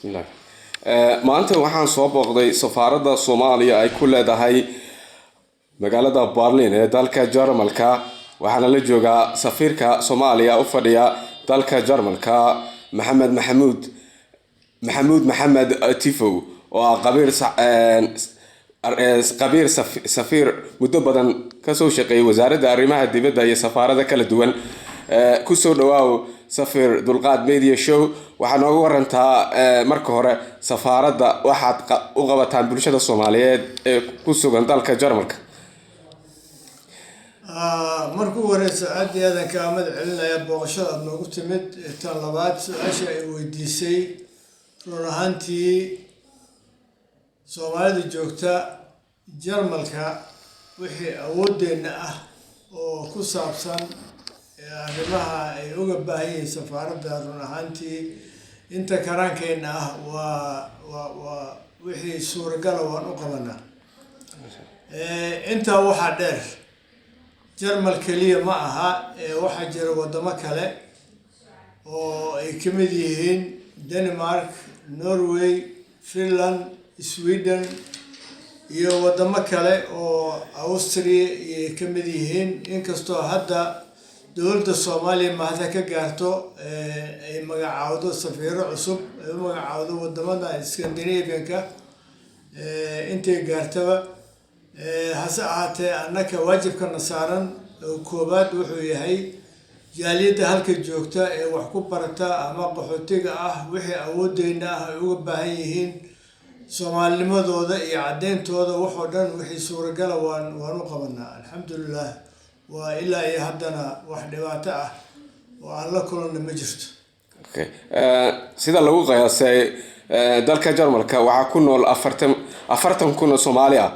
bismillah. Maanta waxaan soo booqday safaaradda Soomaaliya ay ku leedahay magaalada Berlin ee dalka Jarmalka. waxaana la joogaa safiirka Soomaaliya u fadhiya dalka Jarmalka Maxamed Tifo oo qabiir safiir muddo badan ka soo shaqeeyay wasaaradda arrimaha dibadda iyo safaarada kala duwan. ku soo dhawaaw safir dulqaad media show waxaan nooga warantaa marka hore safaaradda waxaad u qabataan bulshada Soomaaliyeed ee ku sugan dalka Jarmalka. markuu wareysa aad iyo aad ka amad celinaya booqashada noogu timid tan labaad su'aasha ay weydiisay run ahaantii Soomaalida joogta Jarmalka wixii awoodeena ah oo ku saabsan arrimaha ay uga baahan yihiin safaaradda run ahaantii inta karaankeena ah waa wixii suuragal waan u qabanaa. inta waxaa dheer Jarmal kaliya ma aha waxaa jira wadamo kale oo ay ka mid yihiin Denmark, Norway, Finland, Sweden iyo wadamo kale oo Austria ay ka mid yihiin. inkastoo hadda dowladda Soomaaliya maanta ka gaarto ay magacaawdo safiiro cusub ay magacaawdo wadamada Scandinavian-ka intay gaartaba hase ahaatee annaka waajibkana saaran koobaad wuxuu yahay jaaliyadda halka joogta ee wax ku barata ama qaxootiga ah wixii awoodeena ah ay uga baahan yihiin Soomaalinimadooda iyo cadeyntooda waxoo dhan wixii suuragala waan u qabanaa. alxamdulillah waa ilaa iyo haddana wax dhibaato ah oo aan la kulanna ma jirto. sida lagu qiyaasay dalka Jarmalka waxaa ku nool 40 kun oo Soomaali ah.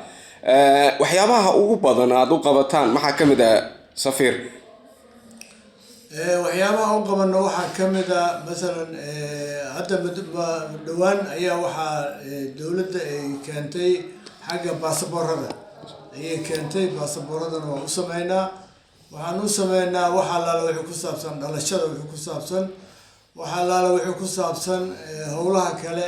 waxyaabaha ugu badan aad u qabataan maxaa ka mid ah safiir? waxyaabaha u qabano waxaa ka mid ah masalan hadda dhawaan ayaa waxaa dowladda ay keentay xagga baasaboorada ayay keentay. baasaboorradana waa u sameynaa waxaan u sameynaa waxa laala wixii ku saabsan dhalashada wixii ku saabsan waxa laala wixii ku saabsan howlaha kale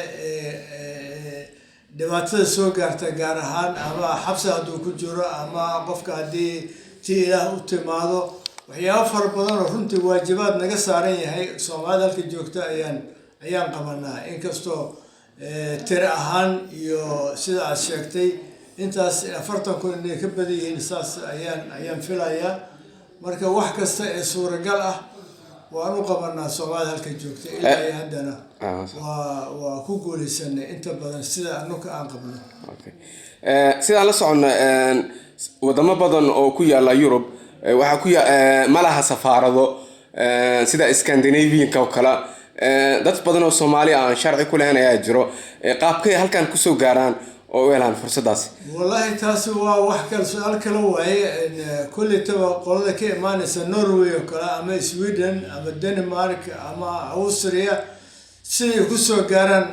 dhibaatada soo gaarta gaar ahaan ama xabsi hadduu ku jiro ama qofka haddii tii ilaah u timaado waxyaabo fara badan oo runtii waajibaad naga saaran yahay Soomaalida halka joogta ayaan qabanaa. inkastoo tiri ahaan iyo sida aad sheegtay intaas 40 kun inay ka badan yihiin saas ayaan filayaa. marka wax kasta ee suuragal ah waan u qabanaa Soomaalida halka joogta ilaa iyo haddana waa ku guuleysanay inta badan sida anuka aan qabno. sidaan la soconna wadamo badan oo ku yaala Yurub waxaa ku malaha safaarado sida Scandinavian-ka oo kale dad badan oo Soomaali aan sharci ku lahayn ayaa jiro qaabkay halkan ku soo gaaraan oo weelaan fursadaas. wallahi taasi waa wax kale su'aal kale waaye kulli taba qolada ka imaanaysa Norway oo kale ama Sweden ama Denmark ama Austria sidii ku soo gaaraan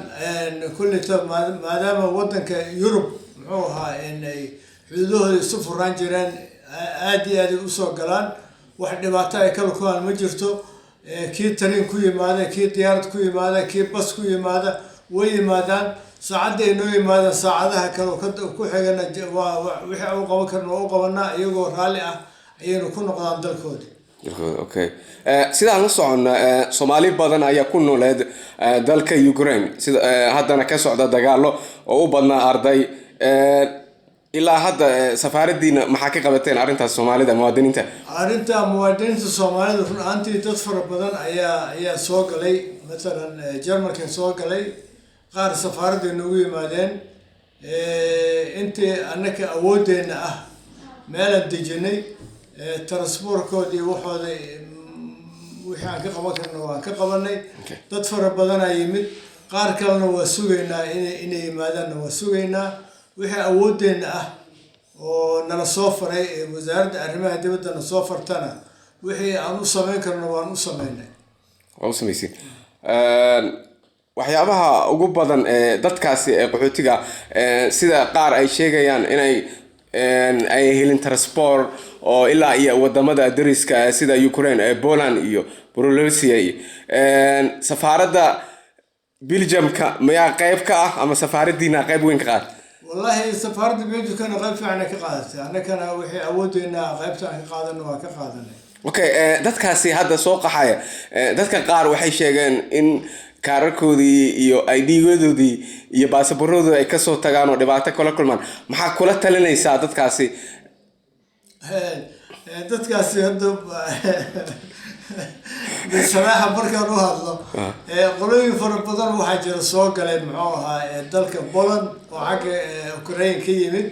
kulli taba maadaama wadanka Yurub muxuu ahaa inay xuduudahooda isu furaan jireen aad iyo aad u soo galaan wax dhibaato ay kala kulmaan ma jirto. kii tareen ku yimaada kii diyaarad ku yimaada kii bas ku yimaada way yimaadaan saacadda ay noo yimaadaan saacadaha kale oo ku xigana wixii aan u qaban karno oo u qabanaa iyagoo raalli ah ayaynu ku noqdaan dalkooda. sidaan la soconna Soomaali badan ayaa ku nooleed dalka Ukraine sida haddana ka socda dagaalo oo u badnaa arday. ilaa hadda safaaradiina maxaa ka qabateen arrintaas Soomaalida muwaadiniinta? arrinta muwaadiniinta Soomaalida run ahaantii dad fara badan ayaa soo galay masalan Jarmalka soo galay qaar safaaradda noogu yimaadeen intii annaka awoodeena ah meelaan dejinay transportkoodii waxooda wixii aan ka qaban karno waan ka qabanay. dad fara badan ayaa yimid qaar kalena waa sugaynaa inay yimaadaanna waa sugaynaa. wixii awoodeena ah oo nala soo faray wasaaradda arrimaha dibadda na soo fartana wixii aan u sameyn karno waan u sameynay. waa u sameysay waxyaabaha ugu badan dadkaasi qaxootiga sida qaar ay sheegayaan inay ay helin transport oo ilaa iyo wadamada dariska sida Ukraine Poland iyo Belarus safaaradda Belgium-ka mayaa qayb ka ah ama safaaradiina qayb weyn ka qaad والله سفارة بيلجيكا قيب فعنا كقادة أنا كان وحي أودنا قيب فعنا كقادة وكقادة okay dadkaasi hadda soo qaxaya dadka qaar waxay sheegeen in kaararkoodii iyo ID-goodii iyo baasaboorradooda ay ka soo tagaan oo dhibaato kala kulmaan maxaa kula talinaysaa dadkaasi dadkaasi hadda بصراحة مركان وهذا قلوي فربضان وحاجة سوق على معها دلك بولن وحق أوكرانيا كيمين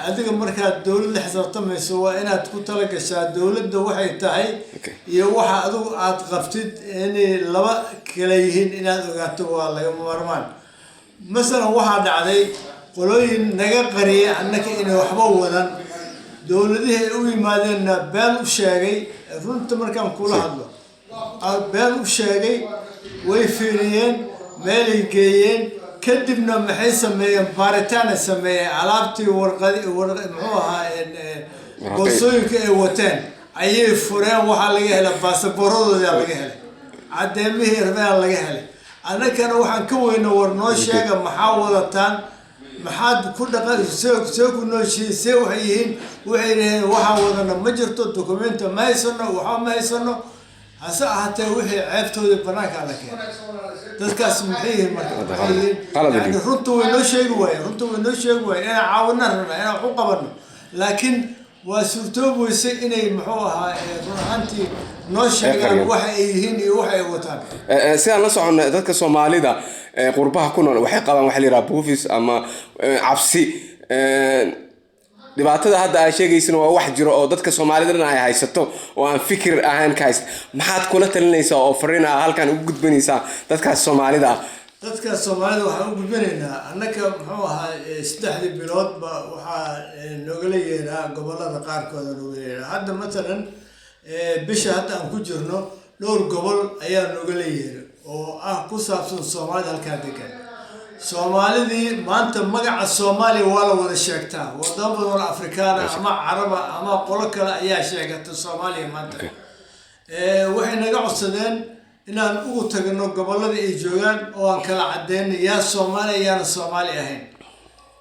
هذيك مركان الدولة اللي حصلت من سوا أنا تكون تلقى الدولة دوحة تاعي يوحى أدو أتغفتد إني لما كليهن إن هذا قاتوا الله يوم مرمان مثلا واحد علي قلوي نجا قرية أنك إنه حبونا dowladihii u yimaadeenna been u sheegay runta markaan kula hadlo been u sheegay way fiiriyeen meelay geeyeen kadibna maxay sameeyeen baaritaan sameeyeen alaabtii muxuu ahaa boosooyinka ay wateen ayay fureen waxaa laga helay baasaboorradooda laga helay cadeemihii rabeen laga helay annagana waxaan ka weyna war noo sheega maxaa wadataan maxaad ku dhaqan soo ku nooshiisay waxay yihiin waxay waxa wadana ma jirto dokumento ma haysano waxa ma haysano hase ahaatee wixii ceebtooda banaanka la keenay dadkaas maxay yihiin marka runta way noo sheegi waayeen inaan caawina rabnaa inaan wax u qabanno laakiin waa suurtoobaysay inay muxuu ahaa run ahaantii noo sheegaan waxa ay yihiin iyo waxa ay wataan sidaan la soconay dadka Soomaalida qurbaha ku nool waxay qabaan waxa la yiraahdo buufis ama cabsi dhibaatada hadda ay sheegaysan waa wax jiro oo dadka Soomaalida ay haysato oo aan fikir ahaan ka hayst maxaad kula talinaysaa oo fariin ah halkan ugu gudbinaysaa dadka Soomaalida dadka Soomaalida waxaan u gudbinaynaa annaka muxuu ahaa 3 bilood ba waxa nooga leeyahay gobolada qaarkood nooga leeyahay hadda mesela bisha hadda aan ku jirno dhowr gobol ayaa nooga leeyahay oo ah ku saabsan Soomaalida halka degan Soomaalidii maanta magaca Soomaaliya waa la wada sheegtaa wadamo badan oo Afrikaan ama Carab ama qolo kale ayaa sheegata Soomaaliya maanta waxay naga codsadeen inaan ugu tagno gobolada ay joogaan oo aan kala cadeeyno yaa Soomaaliya yaa Soomaali ahayn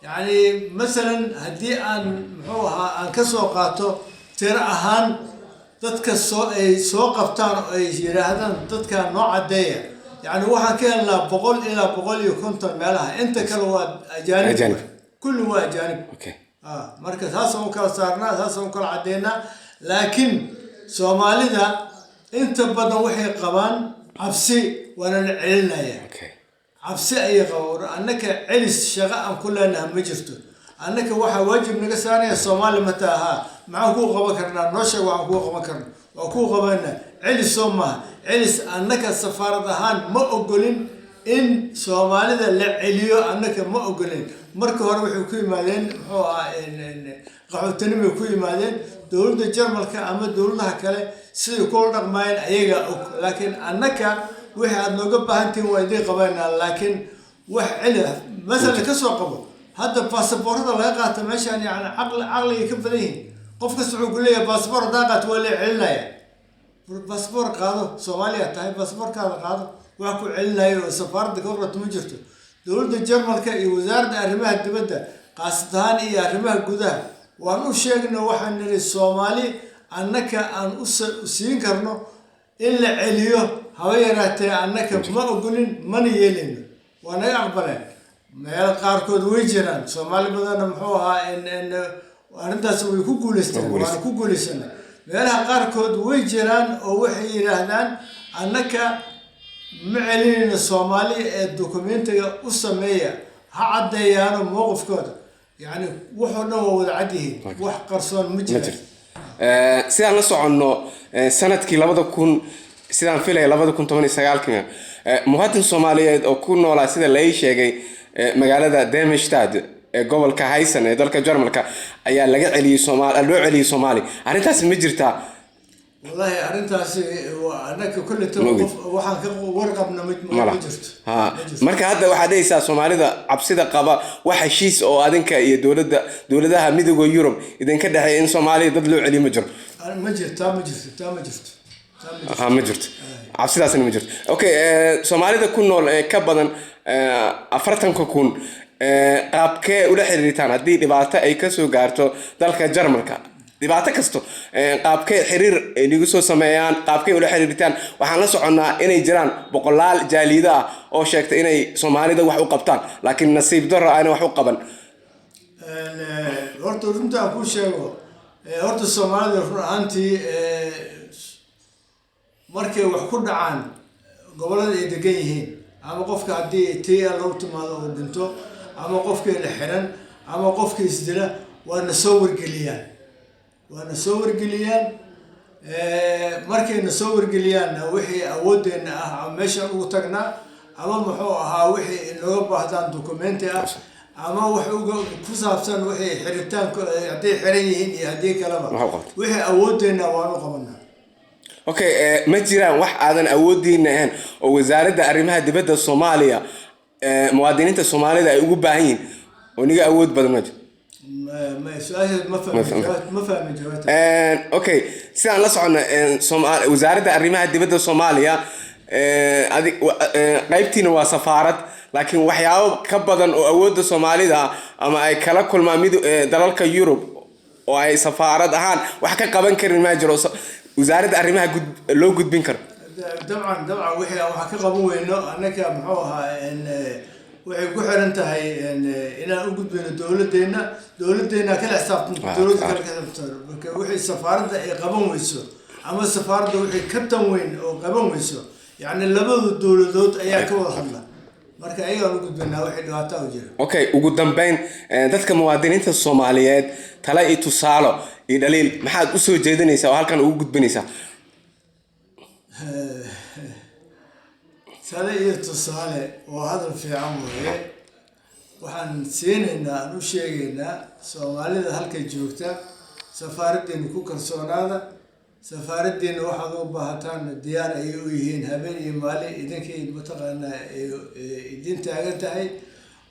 yani mesela hadii aan muxuu ahaa aan ka soo qaato tir ahaan dadka ay soo qabtaan oo ay yiraahdaan dadka noo cadeeya يعني واحد كان لا بقول إلى بقول يكون تملها أنت كل أجانب كل واحد أجانب أوكي مركز هذا ممكن صارنا هذا ممكن عدينا لكن سومالي ده أنت بدنا وحي قبان عفسي وأنا علنا يا عفسي أي غور أنك علس شغاء كلنا مجرته أنك واحد واجب نقصاني الصومالي متاها معه قبا كرنا نوشة وعه قبا كرنا وكو قبنا علس سوما علس أنك السفارة هان ما أقولين إن سومالي ذا لعليو أنك ما أقولين مركو هروح كوي مالين هو إن قاعد تنمي كوي مالين دولة الجرمال كأما دولة هكذا سيكون رقمين أيجا لكن أنك واحد نقب هنتي ويدي قبلنا لكن واحد علة مثلا كسر قبل هذا باسبور هذا لا قاعد ماشي يعني عقلي يكفلين قف كسر يقول لي باسبور ضاقت ولا علة باسبور قادو سوماليا تاي باسبور قادو واكو علة وسفارة دكتورة مجرته دولة الجرمال كي وزارة أرمها الدبدة قاصدهان إيه أرمها الجودة وأنا شيء إنه واحد من الصومالي أنك أن أسين كرنو إلا عليو هوايرته أنك ما أقولين من يلين وأنا أقبله ما القاركود ويجران صومالي بدنا محوها إن أنت سوي كوكولستان وأنا كوكولستان ما القاركود ويجران أو وحي رهدان أنك معلين الصومالي الدوكومنت أسمية هعديان موقف كود يعني وحنا وعديه وح قرصون مجرد sidaan la soconno sanadkii 2000 sidaan filay 2019 muwaadin Soomaaliyeed oo ku noolaa sida la sheegay magaalada Darmstadt ee gobolka Haysan ee dalka Jarmalka ayaa laga celiyay Soomaali arintaas ma jirtaa والله أرنتاس وأنا كل توقف وحن ورقبنا مجرد marka hadda waxa dhaysaa Soomaalida cabsida qaba waxa heshiis oo adinka iyo dawladaha midowga Yurub idin ka dhaxay in Soomaaliya dad loo celiyo ma jiro ما جرت ما جرت عبسيداس ما جرت اوكي سوماليدا ku nool ee ka badan 40 kun qaabkee ula xiriirtaan hadii dhibaato ay ka soo gaarto dalka Jarmalka dhibaato kasto qaabkee xiriir inigu soo sameeyaan qaabkee ula xiriirtaan waxaan la soconaa inay jiraan boqolaal jaalida oo sheegtay inay Soomaalida wax u qabtaan laakiin nasiib darro ayna wax u qaban horta runta ku sheego horta Soomaalida runtii markay wax ku dhacaan gobolada ay degan yihiin ama qofka hadii TL loo timaado oo dhinto ama qofka la xiran ama qofka isdila waana soo wargeliyaan markayna soo wargeliyaan wixii awoodeena ah ama meesha ugu tagnaa ama muxuu ahaa wixii looga baahdaan dokumenti ah ama wax ku saabsan wixii xiritaanka hadii xiran yihiin iyo hadii kalaba wixii awoodeena waan u qabanaa اوكي ما جيران wax aadan awoodina ahaan oo wasaaradda arrimaha dibadda Soomaaliya muwaadiniinta Soomaalida ay ugu baahan yihiin oo niga awood badan ما سؤال ما فاهم جوابته اوكي sidaan la socona wasaaradda arrimaha dibadda Soomaaliya qaybtiina waa safaarad laakiin waxyaabo ka badan oo awoodda Soomaalida ama ay kala kulmaan mid dalalka Europe oo ay safaarad ahaan wax ka qaban karin ma jiro wasaaradda arrimaha loo gudbin karo dabcan wixii waxa ka qaban weyno annaka muxuu ahaa waxay ku xiran tahay inaan u gudbino dawladeena kala xisaabtan dawladda kala xisaabtan wixii safaaradda ay qaban weyso ama safaaradda wixii ka tan weyn oo qaban weyso yani labada dawladood ayaa ka wada hadla marka ayaga u gudbinaa wixii dhibaato u jira okay ugu dambeyn dadka muwaadiniinta Soomaaliyeed tala iyo tusaalo iyo dhaliil maxaad u soo jeedinaysaa oo halkan ugu gudbinaysaa tala iyo tusaale waa hadal fiican weeye waxaan siinaynaa u sheegaynaa Soomaalida halkay joogta safaaraddeena ku kalsoonaada safaaraddeena waxaad u baahataan diyaar ay u yihiin habeen iyo maalin idinkay mataqaanaa idin taagan tahay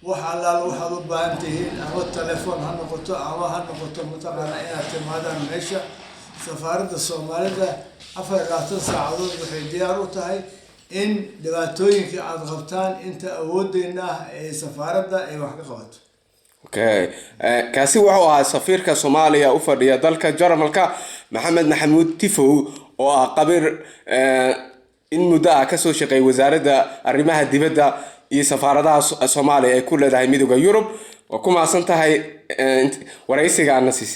waxaad u baahan tihiin ama telefoon ha noqoto ama ha noqoto mataqaanaa inaad timaadaan meesha safaaradda Soomaalida 24 saacadood waxay diyaar u tahay in dhibaatooyinka aad qabtaan inta awoodeena ee safaaradda ay wax ka qabato okay kaasi wuxuu ahaa safiirka Soomaaliya u fadhiya dalka Jarmalka Maxamed Maxamuud Tifow oo ah qabiir in muddo ka soo shaqeeyay wasaaradda arrimaha dibadda iyo safaaradaha Soomaaliya ay ku leedahay midowga Yurub oo ku maasan tahay waraysiga aan nasiis